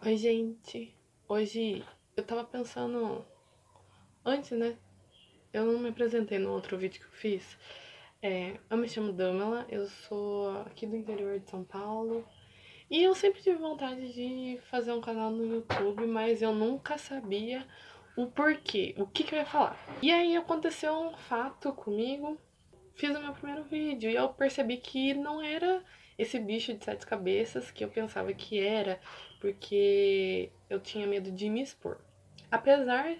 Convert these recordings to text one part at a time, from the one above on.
Oi, gente. Hoje eu tava pensando antes, né? Eu não me apresentei no outro vídeo que eu fiz. Eu me chamo Damela, eu sou aqui do interior de São Paulo. E eu sempre tive vontade de fazer um canal no YouTube, mas eu nunca sabia o porquê, o que eu ia falar. E aí aconteceu um fato comigo, fiz o meu primeiro vídeo e eu percebi que não era esse bicho de sete cabeças que eu pensava que era, porque eu tinha medo de me expor. Apesar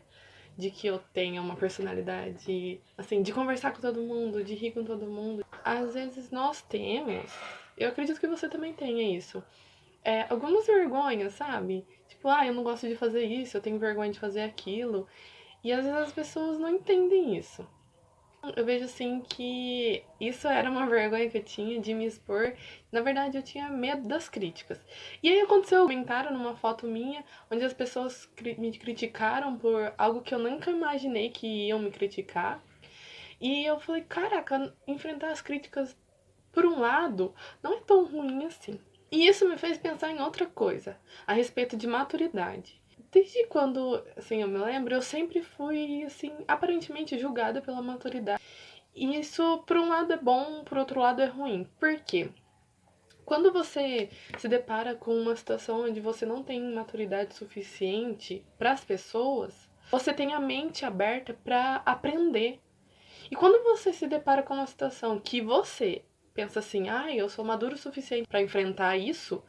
de que eu tenha uma personalidade, assim, de conversar com todo mundo, de rir com todo mundo, às vezes nós temos, eu acredito que você também tenha isso, algumas vergonhas, sabe? Tipo, eu não gosto de fazer isso, eu tenho vergonha de fazer aquilo. E às vezes as pessoas não entendem isso. Eu vejo assim que isso era uma vergonha que eu tinha de me expor. Na verdade, eu tinha medo das críticas. E aí aconteceu um comentário numa foto minha, onde as pessoas me criticaram por algo que eu nunca imaginei que iam me criticar. E eu falei, caraca, enfrentar as críticas por um lado não é tão ruim assim. E isso me fez pensar em outra coisa, a respeito de maturidade. Desde quando, assim, eu me lembro, eu sempre fui, assim, aparentemente julgada pela maturidade. E isso, por um lado, é bom, por outro lado, é ruim. Por quê? Quando você se depara com uma situação onde você não tem maturidade suficiente para as pessoas, você tem a mente aberta para aprender. E quando você se depara com uma situação que você pensa assim, eu sou maduro o suficiente para enfrentar isso,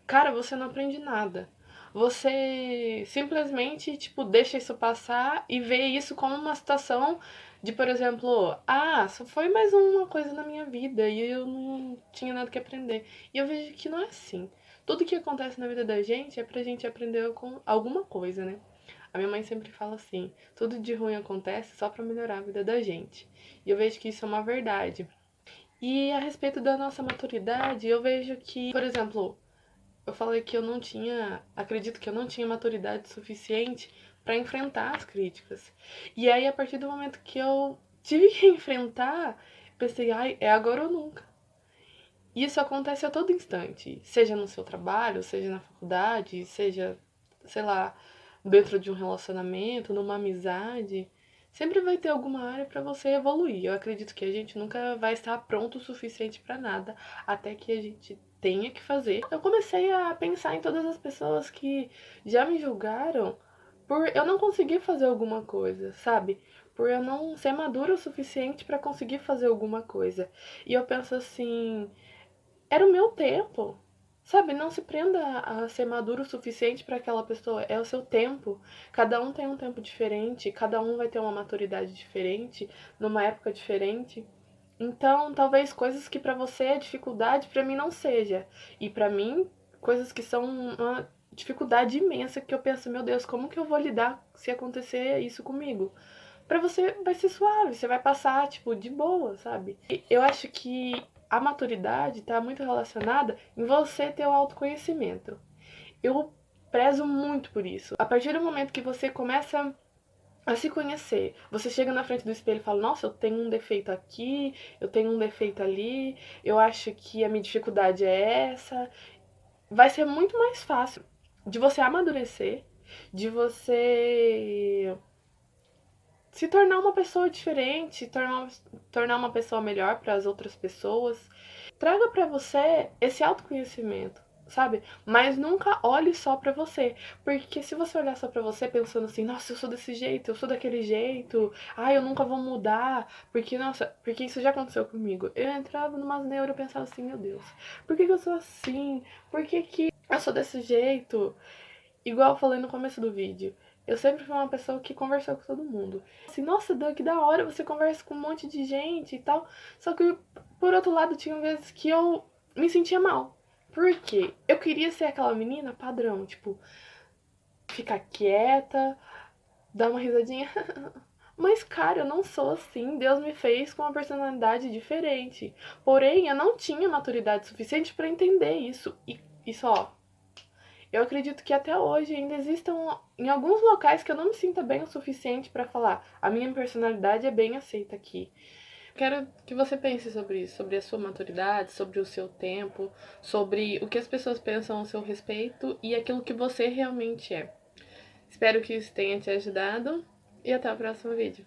cara, você não aprende nada. Você simplesmente, tipo, deixa isso passar e vê isso como uma situação de, por exemplo, só foi mais uma coisa na minha vida e eu não tinha nada que aprender. E eu vejo que não é assim. Tudo que acontece na vida da gente é pra gente aprender com alguma coisa, né? A minha mãe sempre fala assim: tudo de ruim acontece só pra melhorar a vida da gente. E eu vejo que isso é uma verdade. E a respeito da nossa maturidade, eu vejo que, por exemplo, eu falei que eu não tinha, acredito que eu não tinha maturidade suficiente para enfrentar as críticas. E aí, a partir do momento que eu tive que enfrentar, pensei, é agora ou nunca. E isso acontece a todo instante, seja no seu trabalho, seja na faculdade, seja, sei lá, dentro de um relacionamento, numa amizade. Sempre vai ter alguma área para você evoluir. Eu acredito que a gente nunca vai estar pronto o suficiente para nada, até que a gente tenha que fazer. Eu comecei a pensar em todas as pessoas que já me julgaram por eu não conseguir fazer alguma coisa, sabe? Por eu não ser madura o suficiente para conseguir fazer alguma coisa. E eu penso assim, era o meu tempo. Sabe, não se prenda a ser maduro o suficiente para aquela pessoa. É o seu tempo. Cada um tem um tempo diferente, cada um vai ter uma maturidade diferente, numa época diferente. Então, talvez coisas que para você é dificuldade, para mim não seja. E para mim, coisas que são uma dificuldade imensa que eu penso, meu Deus, como que eu vou lidar se acontecer isso comigo? Pra você vai ser suave, você vai passar, tipo, de boa, sabe? E eu acho que a maturidade tá muito relacionada em você ter o autoconhecimento. Eu prezo muito por isso. A partir do momento que você começa a se conhecer, você chega na frente do espelho e fala: nossa, eu tenho um defeito aqui, eu tenho um defeito ali, eu acho que a minha dificuldade é essa. Vai ser muito mais fácil de você amadurecer, de você se tornar uma pessoa diferente, tornar uma pessoa melhor para as outras pessoas. Traga para você esse autoconhecimento, sabe? Mas nunca olhe só para você, porque se você olhar só para você pensando assim, nossa, eu sou desse jeito, eu sou daquele jeito, eu nunca vou mudar, porque nossa, porque isso já aconteceu comigo. Eu entrava numa neuro e pensava assim, meu Deus, por que eu sou assim? Por que eu sou desse jeito? Igual eu falei no começo do vídeo, eu sempre fui uma pessoa que conversou com todo mundo. Assim, nossa, Dan, que da hora, você conversa com um monte de gente e tal. Só que, por outro lado, tinha vezes que eu me sentia mal. Por quê? Eu queria ser aquela menina padrão, tipo, ficar quieta, dar uma risadinha. Mas, cara, eu não sou assim. Deus me fez com uma personalidade diferente. Porém, eu não tinha maturidade suficiente pra entender isso. E isso, ó, eu acredito que até hoje ainda existam em alguns locais que eu não me sinta bem o suficiente pra falar. A minha personalidade é bem aceita aqui. quero que você pense sobre isso, sobre a sua maturidade, sobre o seu tempo, sobre o que as pessoas pensam ao seu respeito e aquilo que você realmente é. Espero que isso tenha te ajudado e até o próximo vídeo.